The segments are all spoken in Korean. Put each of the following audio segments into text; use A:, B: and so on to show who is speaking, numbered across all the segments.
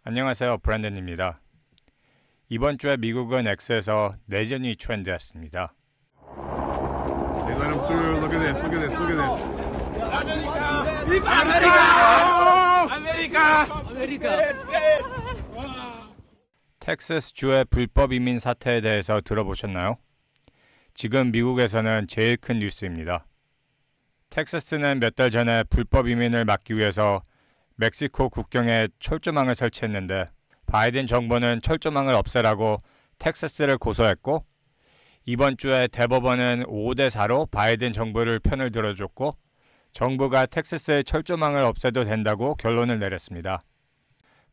A: 안녕하세요. 브랜든입니다. 이번 주에 미국은 X에서 내전이 트렌드였습니다.
B: They let him through. Look at this. Look at this. Look at this.
C: 아메리카!
A: 텍사스 주의 불법 이민 사태에 대해서 들어보셨나요? 지금 미국에서는 제일 큰 뉴스입니다. 텍사스는 몇 달 전에 불법 이민을 막기 위해서 멕시코 국경에 철조망을 설치했는데 바이든 정부는 철조망을 없애라고 텍사스를 고소했고 이번 주에 대법원은 5대4로 바이든 정부를 편을 들어줬고 정부가 텍사스의 철조망을 없애도 된다고 결론을 내렸습니다.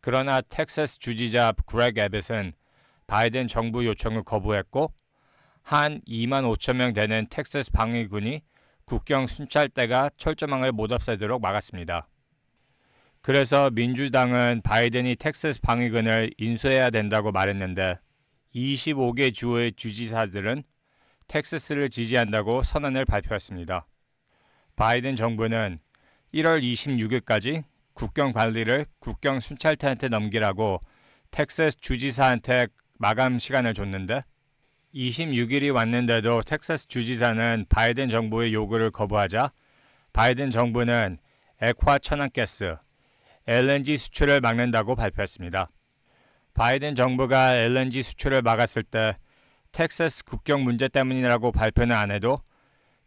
A: 그러나 텍사스 주지자 그렉 애빗은 바이든 정부 요청을 거부했고 한 2만 5천 명 되는 텍사스 방위군이 국경 순찰대가 철조망을 못 없애도록 막았습니다. 그래서 민주당은 바이든이 텍사스 방위군을 인수해야 된다고 말했는데 25개 주의 주지사들은 텍사스를 지지한다고 선언을 발표했습니다. 바이든 정부는 1월 26일까지 국경 관리를 국경 순찰대한테 넘기라고 텍사스 주지사한테 마감 시간을 줬는데 26일이 왔는데도 텍사스 주지사는 바이든 정부의 요구를 거부하자 바이든 정부는 액화 천연가스, LNG 수출을 막는다고 발표했습니다. 바이든 정부가 LNG 수출을 막았을 때 텍사스 국경 문제 때문이라고 발표는 안 해도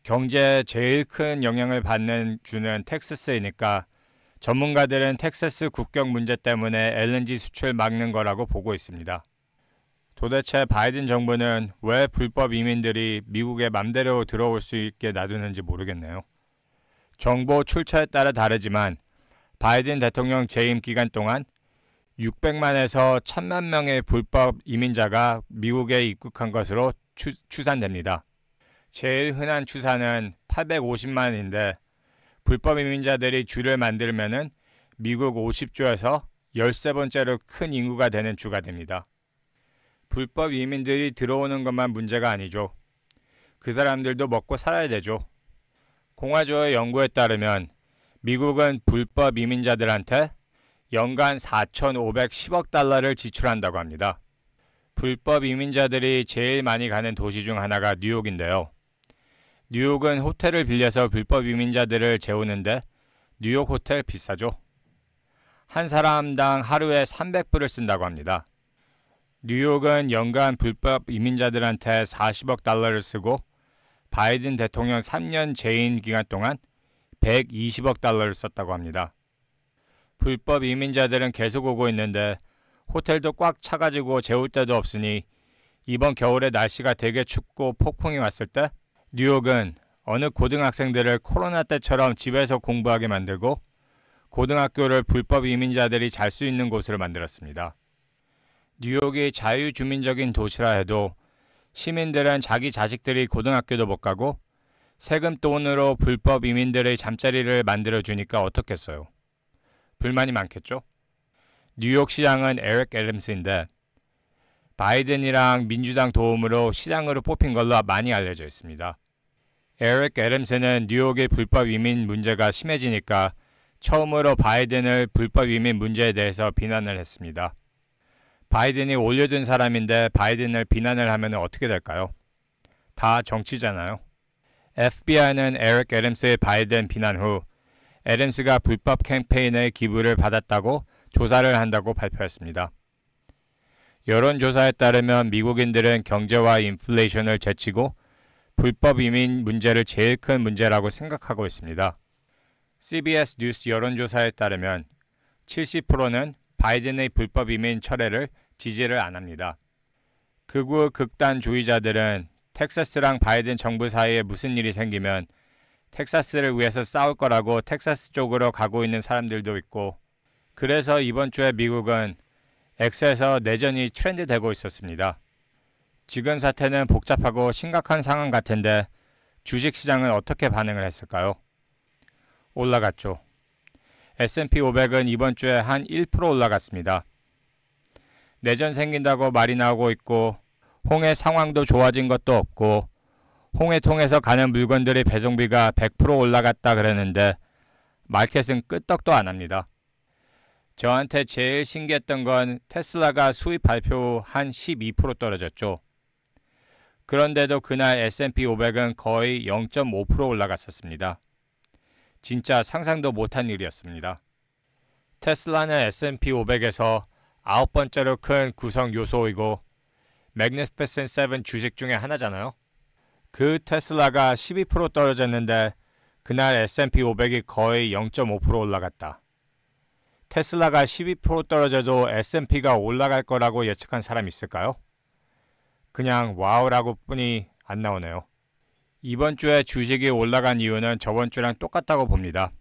A: 경제에 제일 큰 영향을 받는 주는 텍사스이니까 전문가들은 텍사스 국경 문제 때문에 LNG 수출 막는 거라고 보고 있습니다. 도대체 바이든 정부는 왜 불법 이민들이 미국에 맘대로 들어올 수 있게 놔두는지 모르겠네요. 정보 출처에 따라 다르지만 바이든 대통령 재임 기간 동안 600만에서 1000만 명의 불법 이민자가 미국에 입국한 것으로 추산됩니다. 제일 흔한 추산은 850만인데 불법 이민자들이 주를 만들면은 미국 50주에서 13번째로 큰 인구가 되는 주가 됩니다. 불법 이민들이 들어오는 것만 문제가 아니죠. 그 사람들도 먹고 살아야 되죠. 공화조의 연구에 따르면 미국은 불법 이민자들한테 연간 4,510억 달러를 지출한다고 합니다. 불법 이민자들이 제일 많이 가는 도시 중 하나가 뉴욕인데요. 뉴욕은 호텔을 빌려서 불법 이민자들을 재우는데 뉴욕 호텔 비싸죠. 한 사람당 하루에 300불을 쓴다고 합니다. 뉴욕은 연간 불법 이민자들한테 40억 달러를 쓰고 바이든 대통령 3년 재임 기간 동안 120억 달러를 썼다고 합니다. 불법 이민자들은 계속 오고 있는데 호텔도 꽉 차가지고 재울 데도 없으니 이번 겨울에 날씨가 되게 춥고 폭풍이 왔을 때 뉴욕은 어느 고등학생들을 코로나 때처럼 집에서 공부하게 만들고 고등학교를 불법 이민자들이 잘 수 있는 곳으로 만들었습니다. 뉴욕이 자유주민적인 도시라 해도 시민들은 자기 자식들이 고등학교도 못 가고 세금 돈으로 불법 이민들의 잠자리를 만들어주니까 어떻겠어요. 불만이 많겠죠. 뉴욕 시장은 에릭 애덤스인데 바이든이랑 민주당 도움으로 시장으로 뽑힌 걸로 많이 알려져 있습니다. 에릭 애덤스는 뉴욕의 불법 이민 문제가 심해지니까 처음으로 바이든을 불법 이민 문제에 대해서 비난을 했습니다. 바이든이 올려둔 사람인데 바이든을 비난을 하면 어떻게 될까요? 다 정치잖아요. FBI는 에릭 애덤스의 바이든 비난 후 애덤스가 불법 캠페인의 기부를 받았다고 조사를 한다고 발표했습니다. 여론조사에 따르면 미국인들은 경제와 인플레이션을 제치고 불법 이민 문제를 제일 큰 문제라고 생각하고 있습니다. CBS 뉴스 여론조사에 따르면 70%는 바이든의 불법 이민 철회를 지지를 안 합니다. 극우 극단주의자들은 텍사스랑 바이든 정부 사이에 무슨 일이 생기면 텍사스를 위해서 싸울 거라고 텍사스 쪽으로 가고 있는 사람들도 있고 그래서 이번 주에 미국은 X에서 내전이 트렌드되고 있었습니다. 지금 사태는 복잡하고 심각한 상황 같은데 주식시장은 어떻게 반응을 했을까요? 올라갔죠. S&P 500은 이번 주에 한 1% 올라갔습니다. 내전 생긴다고 말이 나오고 있고 홍해 상황도 좋아진 것도 없고 홍해 통해서 가는 물건들의 배송비가 100% 올라갔다 그러는데 마켓은 끄떡도 안 합니다. 저한테 제일 신기했던 건 테슬라가 수입 발표 한 12% 떨어졌죠. 그런데도 그날 S&P 500은 거의 0.5% 올라갔었습니다. 진짜 상상도 못한 일이었습니다. 테슬라는 S&P 500에서 9번째로 큰 구성 요소이고 Magnificent 7 주식 중에 하나잖아요. 그 테슬라가 12% 떨어졌는데 그날 S&P 500이 거의 0.5% 올라갔다. 테슬라가 12% 떨어져도 S&P가 올라갈 거라고 예측한 사람이 있을까요? 그냥 와우라고 뿐이 안 나오네요. 이번 주에 주식이 올라간 이유는 저번 주랑 똑같다고 봅니다.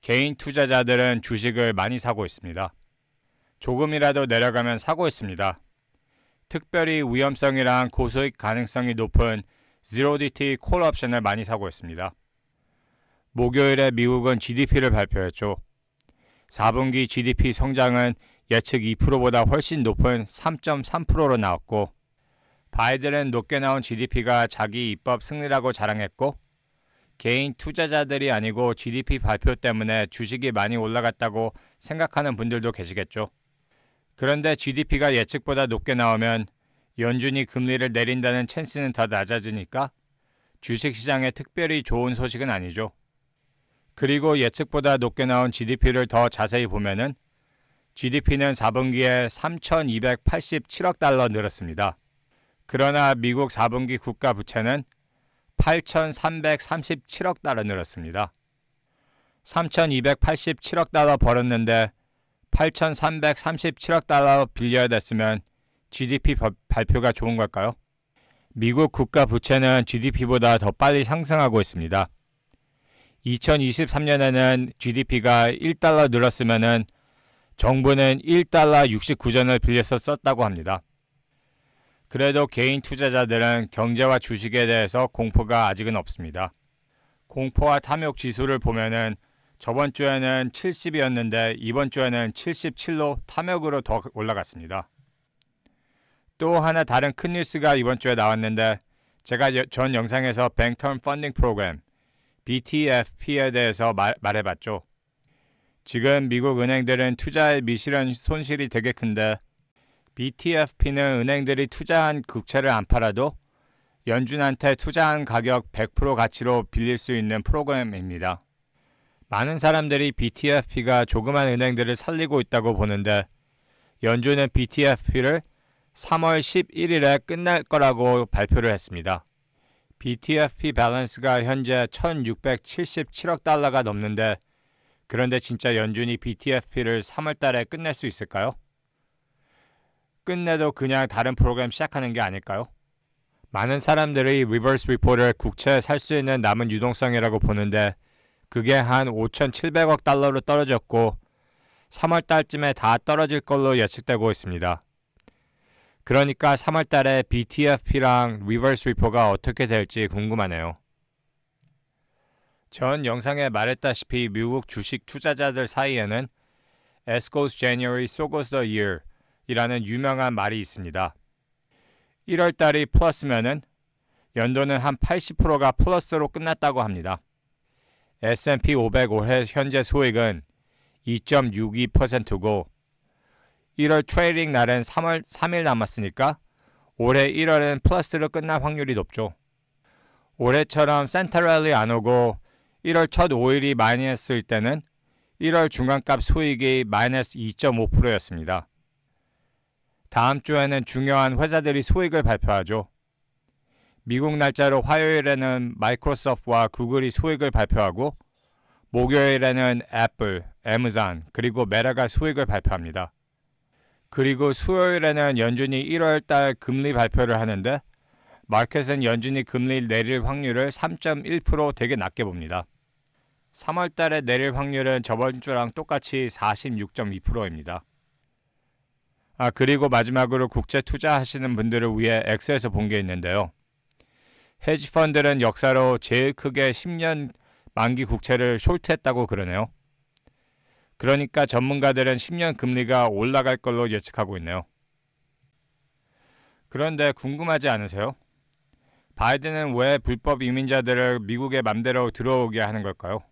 A: 개인 투자자들은 주식을 많이 사고 있습니다. 조금이라도 내려가면 사고 있습니다. 특별히 위험성이랑 고수익 가능성이 높은 ZeroDT 콜 옵션을 많이 사고 있습니다. 목요일에 미국은 GDP를 발표했죠. 4분기 GDP 성장은 예측 2%보다 훨씬 높은 3.3%로 나왔고 바이든은 높게 나온 GDP가 자기 입법 승리라고 자랑했고 개인 투자자들이 아니고 GDP 발표 때문에 주식이 많이 올라갔다고 생각하는 분들도 계시겠죠. 그런데 GDP가 예측보다 높게 나오면 연준이 금리를 내린다는 찬스는 더 낮아지니까 주식시장에 특별히 좋은 소식은 아니죠. 그리고 예측보다 높게 나온 GDP를 더 자세히 보면은 GDP는 4분기에 3,287억 달러 늘었습니다. 그러나 미국 4분기 국가 부채는 8,337억 달러 늘었습니다. 3,287억 달러 벌었는데 8,337억 달러 빌려야 됐으면 GDP 발표가 좋은 걸까요? 미국 국가 부채는 GDP보다 더 빨리 상승하고 있습니다. 2023년에는 GDP가 1달러 늘었으면 정부는 1달러 69전을 빌려서 썼다고 합니다. 그래도 개인 투자자들은 경제와 주식에 대해서 공포가 아직은 없습니다. 공포와 탐욕 지수를 보면은 저번 주에는 70이었는데 이번 주에는 77로 탐욕으로 더 올라갔습니다. 또 하나 다른 큰 뉴스가 이번 주에 나왔는데 제가 전 영상에서 Bank Term Funding Program BTFP에 대해서 말해봤죠. 지금 미국 은행들은 투자에 미실현 손실이 되게 큰데 BTFP는 은행들이 투자한 국채를 안 팔아도 연준한테 투자한 가격 100% 가치로 빌릴 수 있는 프로그램입니다. 많은 사람들이 BTFP가 조그만 은행들을 살리고 있다고 보는데 연준은 BTFP를 3월 11일에 끝날 거라고 발표를 했습니다. BTFP 밸런스가 현재 1,677억 달러가 넘는데 그런데 진짜 연준이 BTFP를 3월 달에 끝낼 수 있을까요? 끝내도 그냥 다른 프로그램 시작하는 게 아닐까요? 많은 사람들이 리버스 리포를 국채에 살 수 있는 남은 유동성이라고 보는데 그게 한 5,700억 달러로 떨어졌고 3월 달쯤에 다 떨어질 걸로 예측되고 있습니다. 그러니까 3월 달에 BTFP랑 리버스 리포가 어떻게 될지 궁금하네요. 전 영상에 말했다시피 미국 주식 투자자들 사이에는 As goes January, so goes the year 이라는 유명한 말이 있습니다. 1월 달이 플러스면은 연도는 한 80%가 플러스로 끝났다고 합니다. S&P 500 올해 현재 수익은 2.62%고 1월 트레이딩 날은 3월 3일 남았으니까 올해 1월은 플러스로 끝날 확률이 높죠. 올해처럼 센터랠리 안 오고 1월 첫 5일이 마이너스일 때는 1월 중간값 수익이 마이너스 2.5%였습니다. 다음 주에는 중요한 회사들이 수익을 발표하죠. 미국 날짜로 화요일에는 마이크로소프트와 구글이 수익을 발표하고 목요일에는 애플, 애마존 그리고 메타가 수익을 발표합니다. 그리고 수요일에는 연준이 1월달 금리 발표를 하는데 마켓은 연준이 금리 내릴 확률을 3.1% 되게 낮게 봅니다. 3월달에 내릴 확률은 저번 주랑 똑같이 46.2%입니다. 그리고 마지막으로 국제 투자하시는 분들을 위해 엑스에서 본 게 있는데요. 헤지펀드는 역사로 제일 크게 10년 만기 국채를 숄트했다고 그러네요. 그러니까 전문가들은 10년 금리가 올라갈 걸로 예측하고 있네요. 그런데 궁금하지 않으세요? 바이든은 왜 불법 이민자들을 미국에 맘대로 들어오게 하는 걸까요?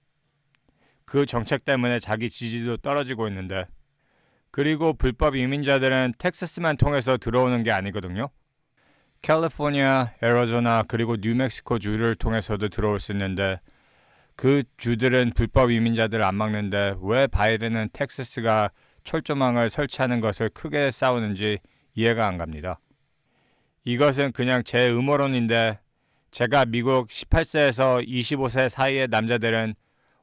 A: 그 정책 때문에 자기 지지도 떨어지고 있는데 그리고 불법 이민자들은 텍사스만 통해서 들어오는 게 아니거든요. 캘리포니아, 애리조나 그리고 뉴멕시코 주를 통해서도 들어올 수 있는데 그 주들은 불법 이민자들을 안 막는데 왜 바이든은 텍사스가 철조망을 설치하는 것을 크게 싸우는지 이해가 안 갑니다. 이것은 그냥 제 음모론인데 제가 미국 18세에서 25세 사이의 남자들은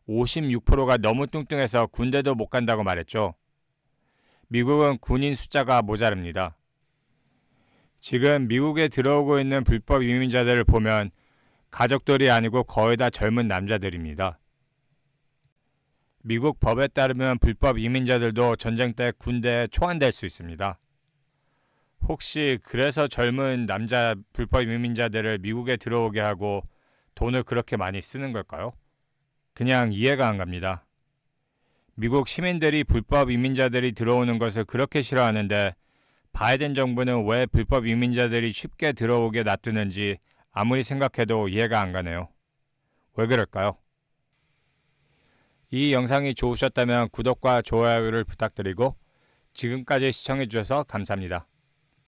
A: 56%가 너무 뚱뚱해서 군대도 못 간다고 말했죠. 미국은 군인 숫자가 모자릅니다. 지금 미국에 들어오고 있는 불법 이민자들을 보면 가족들이 아니고 거의 다 젊은 남자들입니다. 미국 법에 따르면 불법 이민자들도 전쟁 때 군대에 초안될 수 있습니다. 혹시 그래서 젊은 남자 불법 이민자들을 미국에 들어오게 하고 돈을 그렇게 많이 쓰는 걸까요? 그냥 이해가 안 갑니다. 미국 시민들이 불법 이민자들이 들어오는 것을 그렇게 싫어하는데 바이든 정부는 왜 불법 이민자들이 쉽게 들어오게 놔두는지 아무리 생각해도 이해가 안 가네요. 왜 그럴까요? 이 영상이 좋으셨다면 구독과 좋아요를 부탁드리고 지금까지 시청해주셔서 감사합니다.